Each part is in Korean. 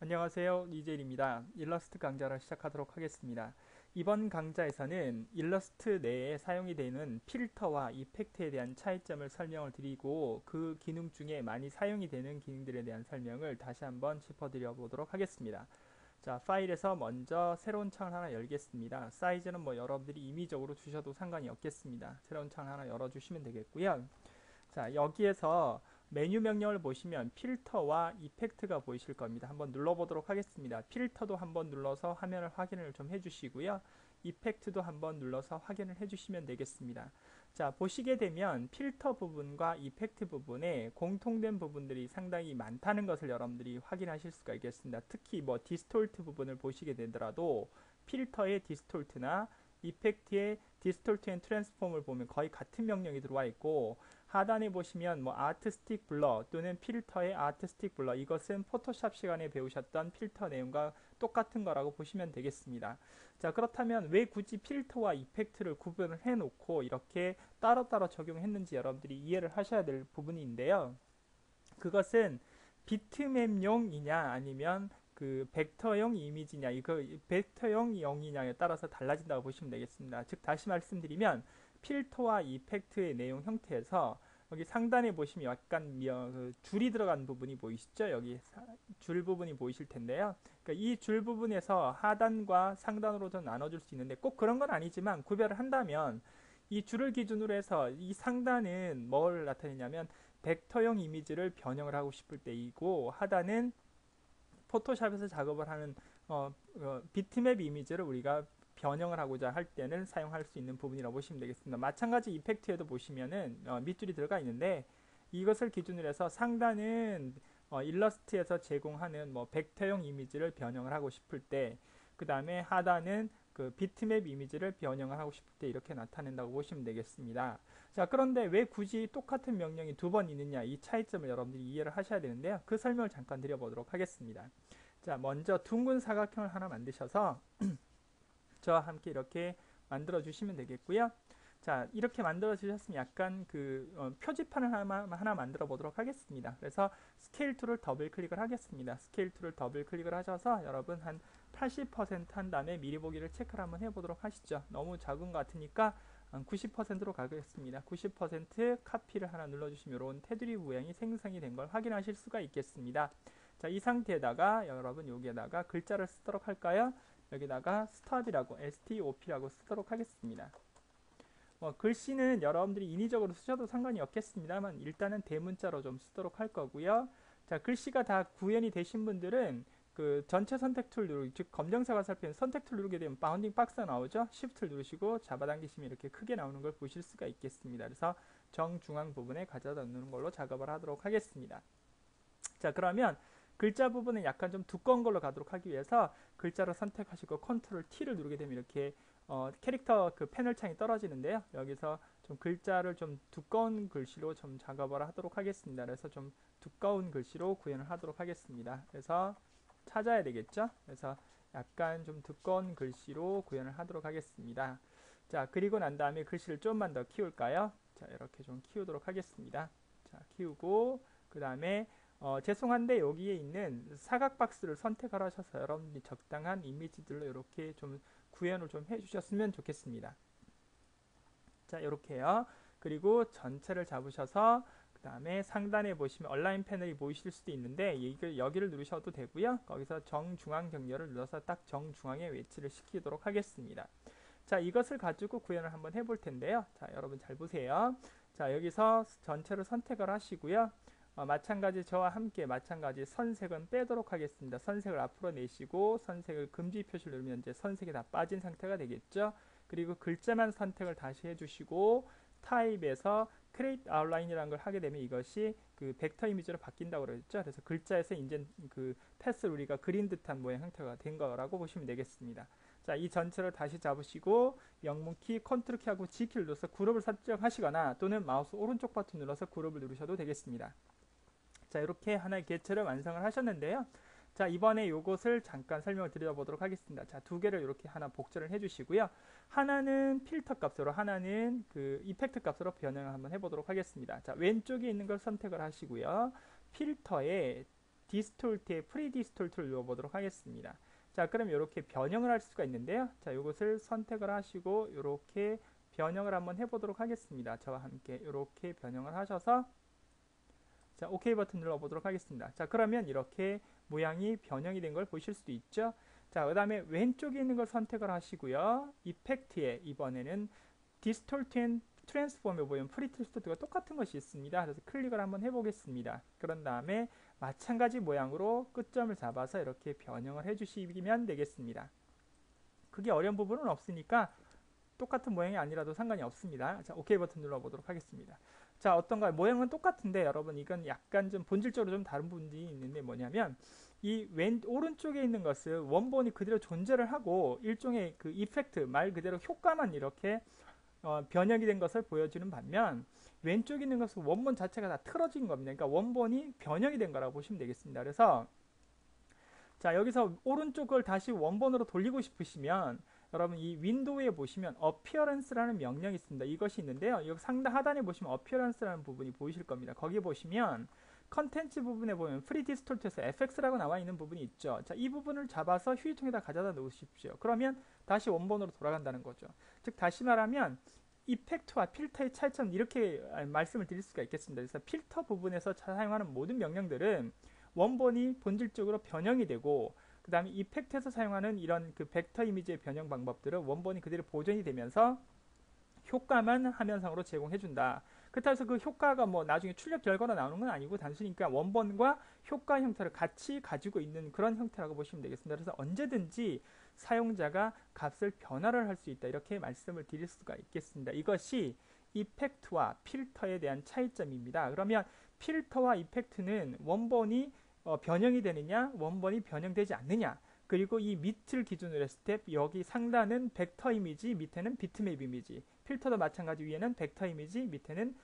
안녕하세요. 이재일입니다. 일러스트 강좌를 시작하도록 하겠습니다. 이번 강좌에서는 일러스트 내에 사용이 되는 필터와 이펙트에 대한 차이점을 설명을 드리고 그 기능 중에 많이 사용이 되는 기능들에 대한 설명을 다시 한번 짚어드려 보도록 하겠습니다. 자, 파일에서 먼저 새로운 창을 하나 열겠습니다. 사이즈는 여러분들이 임의적으로 주셔도 상관이 없겠습니다. 새로운 창을 하나 열어주시면 되겠고요. 자, 여기에서 메뉴 명령을 보시면 필터와 이펙트가 보이실 겁니다. 한번 눌러보도록 하겠습니다. 필터도 한번 눌러서 화면을 확인을 좀 해주시고요. 이펙트도 한번 눌러서 확인을 해주시면 되겠습니다. 자, 보시게 되면 필터 부분과 이펙트 부분에 공통된 부분들이 상당히 많다는 것을 여러분들이 확인하실 수가 있겠습니다. 특히 디스톨트 부분을 보시게 되더라도 필터의 디스톨트나 이펙트의 디스톨트 앤 트랜스폼을 보면 거의 같은 명령이 들어와 있고, 하단에 보시면 아트스틱 블러 또는 필터의 아트스틱 블러, 이것은 포토샵 시간에 배우셨던 필터 내용과 똑같은 거라고 보시면 되겠습니다. 자, 그렇다면 왜 굳이 필터와 이펙트를 구분을 해 놓고 이렇게 따로따로 적용했는지 여러분들이 이해를 하셔야 될 부분인데요. 그것은 비트맵용이냐 아니면 그 벡터형 이미지냐, 이거 벡터형 0이냐에 따라서 달라진다고 보시면 되겠습니다. 즉 다시 말씀드리면 필터와 이펙트의 내용 형태에서 여기 상단에 보시면 약간 줄이 들어간 부분이 보이시죠? 여기 줄 부분이 보이실 텐데요. 그러니까 이 줄 부분에서 하단과 상단으로 좀 나눠줄 수 있는데 꼭 그런 건 아니지만 구별을 한다면 이 줄을 기준으로 해서 이 상단은 뭘 나타내냐면 벡터형 이미지를 변형을 하고 싶을 때이고, 하단은 포토샵에서 작업을 하는 비트맵 이미지를 우리가 변형을 하고자 할 때는 사용할 수 있는 부분이라고 보시면 되겠습니다. 마찬가지 이펙트에도 보시면은 밑줄이 들어가 있는데, 이것을 기준으로 해서 상단은 일러스트에서 제공하는 벡터형 이미지를 변형을 하고 싶을 때, 그 다음에 하단은 그 비트맵 이미지를 변형을 하고 싶을 때 이렇게 나타낸다고 보시면 되겠습니다. 자, 그런데 왜 굳이 똑같은 명령이 두 번 있느냐, 이 차이점을 여러분들이 이해를 하셔야 되는데요. 그 설명을 잠깐 드려보도록 하겠습니다. 자, 먼저 둥근 사각형을 하나 만드셔서 저와 함께 이렇게 만들어 주시면 되겠고요. 자, 이렇게 만들어 주셨으면 약간 표지판을 하나 만들어 보도록 하겠습니다. 그래서 스케일 툴을 더블 클릭을 하겠습니다. 스케일 툴을 더블 클릭을 하셔서 여러분 한 80%한 다음에 미리 보기를 체크를 한번 해보도록 하시죠. 너무 작은 것 같으니까 90%로 가겠습니다. 90% 카피를 하나 눌러주시면 이런 테두리 모양이 생성이 된 걸 확인하실 수가 있겠습니다. 자, 이 상태에다가 여러분 여기에다가 글자를 쓰도록 할까요? 여기다가 스톱이라고 stop라고 쓰도록 하겠습니다. 글씨는 여러분들이 인위적으로 쓰셔도 상관이 없겠습니다만 일단은 대문자로 좀 쓰도록 할 거고요. 자, 글씨가 다 구현이 되신 분들은 그 전체 선택 툴 누르기, 즉 검정색 화살표는 선택 툴 누르게 되면 바운딩 박스가 나오죠. Shift 누르시고 잡아당기시면 이렇게 크게 나오는 걸 보실 수가 있겠습니다. 그래서 정중앙 부분에 가져다 놓는 걸로 작업을 하도록 하겠습니다. 자, 그러면 글자 부분은 약간 좀 두꺼운 걸로 가도록 하기 위해서 글자를 선택하시고 컨트롤 T를 누르게 되면 이렇게 캐릭터 그 패널 창이 떨어지는데요. 여기서 좀 글자를 좀 두꺼운 글씨로 좀 작업을 하도록 하겠습니다. 그래서 좀 두꺼운 글씨로 구현을 하도록 하겠습니다. 그래서 찾아야 되겠죠. 그래서 약간 좀 두꺼운 글씨로 구현을 하도록 하겠습니다. 자, 그리고 난 다음에 글씨를 좀만 더 키울까요? 자, 이렇게 좀 키우도록 하겠습니다. 자, 키우고 그 다음에 죄송한데 여기에 있는 사각 박스를 선택을 하셔서 여러분들이 적당한 이미지들로 이렇게 좀 구현을 좀 해주셨으면 좋겠습니다. 자, 이렇게요. 그리고 전체를 잡으셔서 그 다음에 상단에 보시면 얼라인 패널이 보이실 수도 있는데 여기를 누르셔도 되고요. 거기서 정중앙 정렬을 눌러서 딱 정중앙에 위치를 시키도록 하겠습니다. 자, 이것을 가지고 구현을 한번 해볼 텐데요. 자, 여러분 잘 보세요. 자, 여기서 전체를 선택을 하시고요. 마찬가지 저와 함께 마찬가지 선색은 빼도록 하겠습니다. 선색을 앞으로 내시고 선색을 금지 표시를 누르면 이제 선색이 다 빠진 상태가 되겠죠. 그리고 글자만 선택을 다시 해주시고 타입에서 Create Outline이라는 걸 하게 되면 이것이 그 벡터 이미지로 바뀐다고 그랬죠. 그래서 글자에서 이제 그 패스를 우리가 그린 듯한 모양 형태가 된 거라고 보시면 되겠습니다. 자, 이 전체를 다시 잡으시고 영문키 컨트롤 키하고 G키를 눌러서 그룹을 설정하시거나 또는 마우스 오른쪽 버튼 눌러서 그룹을 누르셔도 되겠습니다. 자, 이렇게 하나의 개체를 완성을 하셨는데요. 자, 이번에 요것을 잠깐 설명을 드려보도록 하겠습니다. 자, 두 개를 이렇게 하나 복제를 해주시고요. 하나는 필터 값으로, 하나는 그 이펙트 값으로 변형을 한번 해보도록 하겠습니다. 자, 왼쪽에 있는 걸 선택을 하시고요. 필터에 디스톨트에 프리디스톨트를 누워보도록 하겠습니다. 자, 그럼 이렇게 변형을 할 수가 있는데요. 자, 이것을 선택을 하시고 이렇게 변형을 한번 해보도록 하겠습니다. 저와 함께 이렇게 변형을 하셔서 자, OK 버튼 눌러보도록 하겠습니다. 자, 그러면 이렇게 모양이 변형이 된 걸 보실 수도 있죠. 자, 그 다음에 왼쪽에 있는 걸 선택을 하시고요. 이펙트에 이번에는 디스톨트 앤 트랜스폼에 보면 프리디스톨트가 똑같은 것이 있습니다. 그래서 클릭을 한번 해보겠습니다. 그런 다음에 마찬가지 모양으로 끝점을 잡아서 이렇게 변형을 해주시면 되겠습니다. 그게 어려운 부분은 없으니까 똑같은 모양이 아니라도 상관이 없습니다. 자, OK 버튼 눌러보도록 하겠습니다. 자, 어떤가요? 모양은 똑같은데 여러분 이건 약간 좀 본질적으로 좀 다른 부분이 있는데 뭐냐면 이 오른쪽에 있는 것은 원본이 그대로 존재를 하고 일종의 그 이펙트, 말 그대로 효과만 이렇게 변형이 된 것을 보여주는 반면 왼쪽에 있는 것은 원본 자체가 다 틀어진 겁니다. 그러니까 원본이 변형이 된 거라고 보시면 되겠습니다. 그래서 자, 여기서 오른쪽을 다시 원본으로 돌리고 싶으시면 여러분 이 윈도우에 보시면 appearance라는 명령이 있습니다. 이것이 있는데요. 여기 상단 하단에 보시면 appearance라는 부분이 보이실 겁니다. 거기 보시면 컨텐츠 부분에 보면 프리디스톨트에서 fx라고 나와 있는 부분이 있죠. 자, 이 부분을 잡아서 휴지통에다 가져다 놓으십시오. 그러면 다시 원본으로 돌아간다는 거죠. 즉 다시 말하면 이펙트와 필터의 차이점 이렇게 말씀을 드릴 수가 있겠습니다. 그래서 필터 부분에서 사용하는 모든 명령들은 원본이 본질적으로 변형이 되고 그 다음에 이펙트에서 사용하는 이런 그 벡터 이미지의 변형 방법들은 원본이 그대로 보존이 되면서 효과만 화면상으로 제공해준다. 그렇다고 해서 그 효과가 뭐 나중에 출력 결과로 나오는 건 아니고 단순히 그러니까 원본과 효과 형태를 같이 가지고 있는 그런 형태라고 보시면 되겠습니다. 그래서 언제든지 사용자가 값을 변화를 할 수 있다. 이렇게 말씀을 드릴 수가 있겠습니다. 이것이 이펙트와 필터에 대한 차이점입니다. 그러면 필터와 이펙트는 원본이 변형이 되느냐, 원본이 변형되지 않느냐, 그리고 이 밑을 기준으로 했을 때 여기 상단은 벡터 이미지, 밑에는 비트맵 이미지, 필터도 마찬가지 위에는 벡터 이미지, 밑에는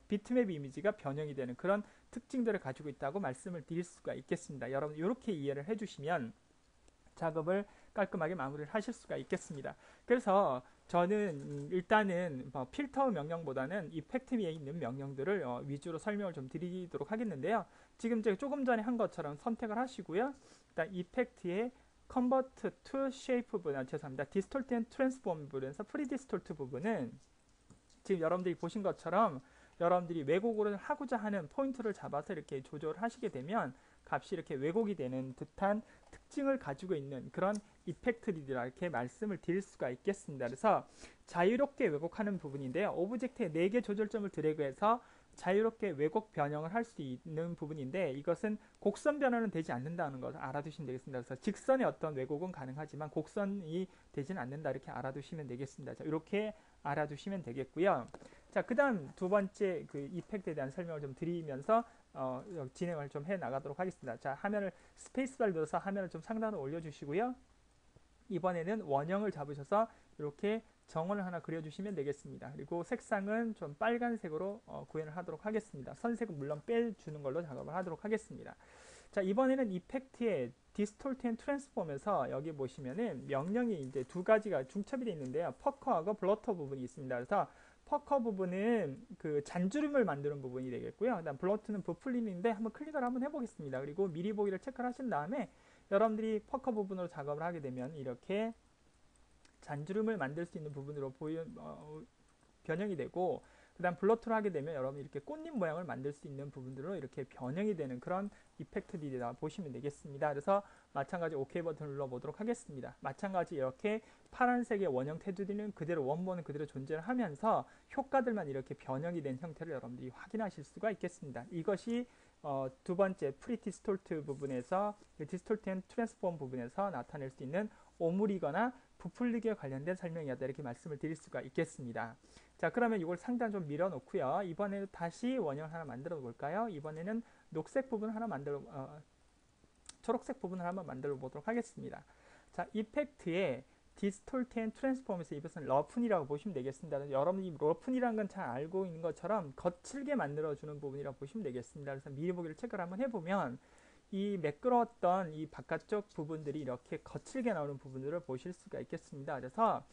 비트맵 이미지가 변형이 되는 그런 특징들을 가지고 있다고 말씀을 드릴 수가 있겠습니다. 여러분 이렇게 이해를 해주시면 작업을 깔끔하게 마무리를 하실 수가 있겠습니다. 그래서 저는 일단은 필터 명령보다는 이펙트에 있는 명령들을 위주로 설명을 좀 드리도록 하겠는데요. 지금 제가 조금 전에 한 것처럼 선택을 하시고요. 일단 이펙트의 Convert to Shape 부분, 죄송합니다. Distort and Transform 부분에서 프리디스톨트 부분은 지금 여러분들이 보신 것처럼 여러분들이 왜곡을 하고자 하는 포인트를 잡아서 이렇게 조절을 하시게 되면 값이 이렇게 왜곡이 되는 듯한 특징을 가지고 있는 그런 이펙트들이라 이렇게 말씀을 드릴 수가 있겠습니다. 그래서 자유롭게 왜곡하는 부분인데요. 오브젝트에 4개 조절점을 드래그해서 자유롭게 왜곡 변형을 할 수 있는 부분인데 이것은 곡선 변화는 되지 않는다는 것을 알아두시면 되겠습니다. 그래서 직선의 어떤 왜곡은 가능하지만 곡선이 되지는 않는다 이렇게 알아두시면 되겠습니다. 자, 이렇게 알아두시면 되겠고요. 자, 그 다음 두 번째 그 이펙트에 대한 설명을 좀 드리면서 진행을 좀 해 나가도록 하겠습니다. 자, 화면을 스페이스바를 눌러서 화면을 좀 상단으로 올려주시고요. 이번에는 원형을 잡으셔서 이렇게 정원을 하나 그려주시면 되겠습니다. 그리고 색상은 좀 빨간색으로 구현을 하도록 하겠습니다. 선색은 물론 빼주는 걸로 작업을 하도록 하겠습니다. 자, 이번에는 이펙트의 디스톨트 앤 트랜스폼에서 여기 보시면은 명령이 이제 두 가지가 중첩이 되어 있는데요. 퍼커하고 블러터 부분이 있습니다. 그래서 퍼커 부분은 그 잔주름을 만드는 부분이 되겠고요. 그다음 블러트는 부풀림인데 한번 클릭을 한번 해보겠습니다. 그리고 미리 보기를 체크를 하신 다음에 여러분들이 퍼커 부분으로 작업을 하게 되면 이렇게 잔주름을 만들 수 있는 부분으로 변형이 되고 그 다음 블러트를 하게 되면 여러분이 이렇게 꽃잎 모양을 만들 수 있는 부분들로 이렇게 변형이 되는 그런 이펙트들이라 보시면 되겠습니다. 그래서 마찬가지 OK 버튼을 눌러보도록 하겠습니다. 마찬가지 이렇게 파란색의 원형 테두리는 그대로 원본은 그대로 존재를 하면서 효과들만 이렇게 변형이 된 형태를 여러분들이 확인하실 수가 있겠습니다. 이것이 두 번째 프리디스톨트 부분에서 디스톨트 앤 트랜스폼 부분에서 나타낼 수 있는 오므리거나 부풀리기에 관련된 설명이었다 이렇게 말씀을 드릴 수가 있겠습니다. 자, 그러면 이걸 상단 좀 밀어놓고요. 이번에는 다시 원형을 하나 만들어 볼까요? 이번에는 녹색 부분을 하나 초록색 부분을 한번 만들어 보도록 하겠습니다. 자, 이펙트의 디스톨트 앤 트랜스폼에서 이것은 러픈이라고 보시면 되겠습니다. 여러분이 러픈이라는 건 잘 알고 있는 것처럼 거칠게 만들어주는 부분이라고 보시면 되겠습니다. 그래서 미리 보기를 체크를 한번 해보면 이 매끄러웠던 이 바깥쪽 부분들이 이렇게 거칠게 나오는 부분들을 보실 수가 있겠습니다. 그래서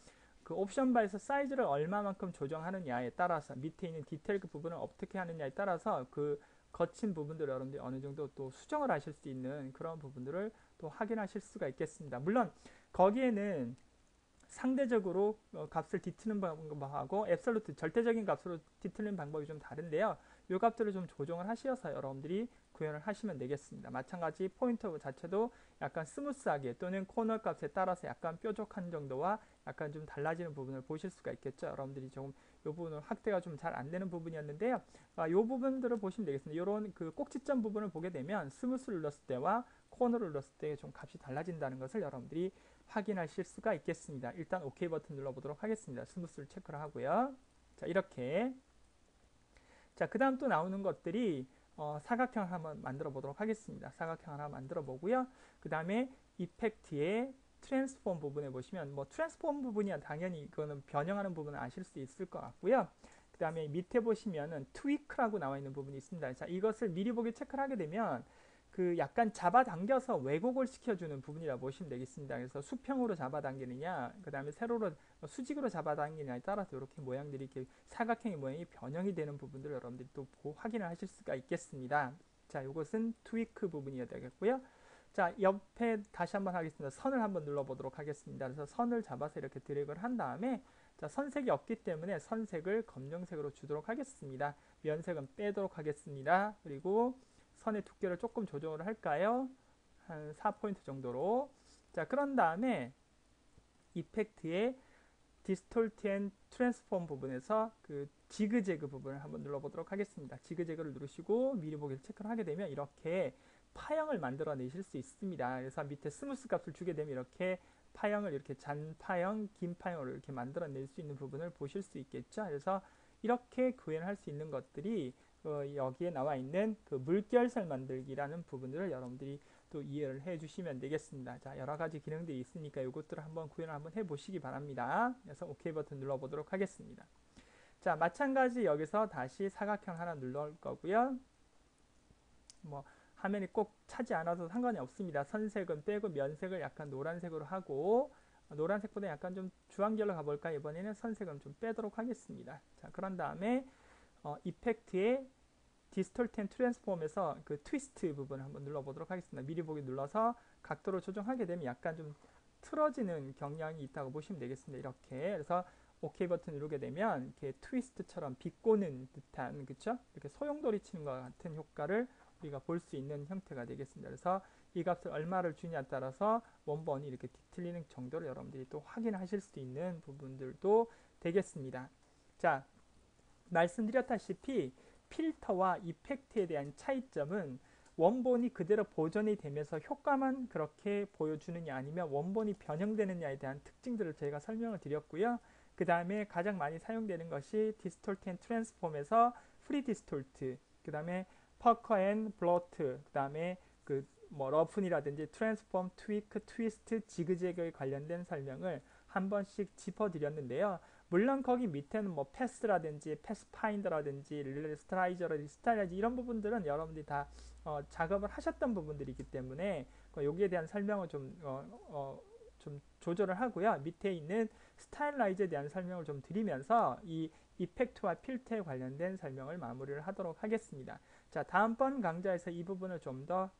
그 옵션 바에서 사이즈를 얼마만큼 조정하느냐에 따라서 밑에 있는 디테일 그 부분을 어떻게 하느냐에 따라서 그 거친 부분들을 여러분들이 어느 정도 또 수정을 하실 수 있는 그런 부분들을 또 확인하실 수가 있겠습니다. 물론 거기에는 상대적으로 값을 뒤트는 방법하고 앱솔루트 절대적인 값으로 뒤트는 방법이 좀 다른데요. 이 값들을 좀 조정을 하셔서 여러분들이 구현을 하시면 되겠습니다. 마찬가지 포인터 자체도 약간 스무스하게 또는 코너 값에 따라서 약간 뾰족한 정도와 약간 좀 달라지는 부분을 보실 수가 있겠죠. 여러분들이 조금 이 부분은 확대가 좀 잘 안 되는 부분이었는데요. 이 부분들을 보시면 되겠습니다. 이런 그 꼭지점 부분을 보게 되면 스무스를 눌렀을 때와 코너를 눌렀을 때 좀 값이 달라진다는 것을 여러분들이 확인하실 수가 있겠습니다. 일단 OK 버튼 눌러보도록 하겠습니다. 스무스를 체크를 하고요. 자, 이렇게. 자, 그 다음 또 나오는 것들이 사각형을 한번 만들어 보도록 하겠습니다. 사각형 하나 만들어 보고요. 그 다음에 이펙트의 트랜스폼 부분에 보시면 뭐 트랜스폼 부분이야 당연히 이거는 변형하는 부분은 아실 수 있을 것 같고요. 그 다음에 밑에 보시면은 트위크라고 나와 있는 부분이 있습니다. 자, 이것을 미리 보기 체크를 하게 되면 그 약간 잡아당겨서 왜곡을 시켜주는 부분이라 보시면 되겠습니다. 그래서 수평으로 잡아당기느냐, 그 다음에 세로로 수직으로 잡아당기느냐에 따라서 이렇게 모양들이 이렇게 사각형의 모양이 변형이 되는 부분들을 여러분들이 또 확인을 하실 수가 있겠습니다. 자, 이것은 트위크 부분이어야 되겠고요. 자, 옆에 다시 한번 하겠습니다. 선을 한번 눌러보도록 하겠습니다. 그래서 선을 잡아서 이렇게 드래그를 한 다음에 자, 선색이 없기 때문에 선색을 검정색으로 주도록 하겠습니다. 면색은 빼도록 하겠습니다. 그리고 선의 두께를 조금 조정을 할까요? 한 4포인트 정도로. 자, 그런 다음에 이펙트의 디스톨트 앤 트랜스폼 부분에서 그 지그재그 부분을 한번 눌러보도록 하겠습니다. 지그재그를 누르시고 미리 보기를 체크를 하게 되면 이렇게 파형을 만들어 내실 수 있습니다. 그래서 밑에 스무스 값을 주게 되면 이렇게 파형을 이렇게 잔 파형, 긴 파형으로 이렇게 만들어 낼 수 있는 부분을 보실 수 있겠죠. 그래서 이렇게 구현할 수 있는 것들이 여기에 나와 있는 그 물결선 만들기라는 부분들을 여러분들이 또 이해를 해 주시면 되겠습니다. 자, 여러 가지 기능들이 있으니까 이것들을 한번 구현을 한번 해 보시기 바랍니다. 그래서 OK 버튼 눌러 보도록 하겠습니다. 자, 마찬가지 여기서 다시 사각형 하나 눌러 거고요. 뭐 화면이 꼭 차지 않아도 상관이 없습니다. 선색은 빼고 면색을 약간 노란색으로 하고 노란색보다 약간 좀 주황계열로 가볼까? 이번에는 선색은 좀 빼도록 하겠습니다. 자, 그런 다음에 이펙트의 디스톨트 앤 트랜스폼에서 그 트위스트 부분을 한번 눌러보도록 하겠습니다. 미리 보기 눌러서 각도를 조정하게 되면 약간 좀 틀어지는 경향이 있다고 보시면 되겠습니다. 이렇게. 그래서 OK 버튼 누르게 되면 이렇게 트위스트처럼 비꼬는 듯한, 그쵸? 이렇게 소용돌이 치는 것 같은 효과를 우리가 볼 수 있는 형태가 되겠습니다. 그래서 이 값을 얼마를 주냐에 따라서 원본이 이렇게 뒤틀리는 정도를 여러분들이 또 확인하실 수 있는 부분들도 되겠습니다. 자, 말씀드렸다시피 필터와 이펙트에 대한 차이점은 원본이 그대로 보존이 되면서 효과만 그렇게 보여주느냐 아니면 원본이 변형되느냐에 대한 특징들을 저희가 설명을 드렸고요. 그 다음에 가장 많이 사용되는 것이 디스톨트 앤 트랜스폼에서 프리 디스톨트, 그 다음에 퍼커 앤 블로트, 그 다음에 그 뭐 러픈이라든지 트랜스폼, 트위크, 트위스트, 지그재그에 관련된 설명을 한 번씩 짚어드렸는데요. 물론 거기 밑에는 뭐 패스라든지 패스파인더라든지 스트라이저라든지 스타일라든지 이런 부분들은 여러분들이 다 작업을 하셨던 부분들이기 때문에 여기에 대한 설명을 좀 조절을 하고요. 밑에 있는 스타일라이저에 대한 설명을 좀 드리면서 이 이펙트와 필터에 관련된 설명을 마무리를 하도록 하겠습니다. 자, 다음번 강좌에서 이 부분을 좀 더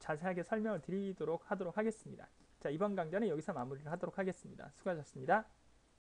자세하게 설명을 드리도록 하겠습니다. 자, 이번 강좌는 여기서 마무리를 하도록 하겠습니다. 수고하셨습니다.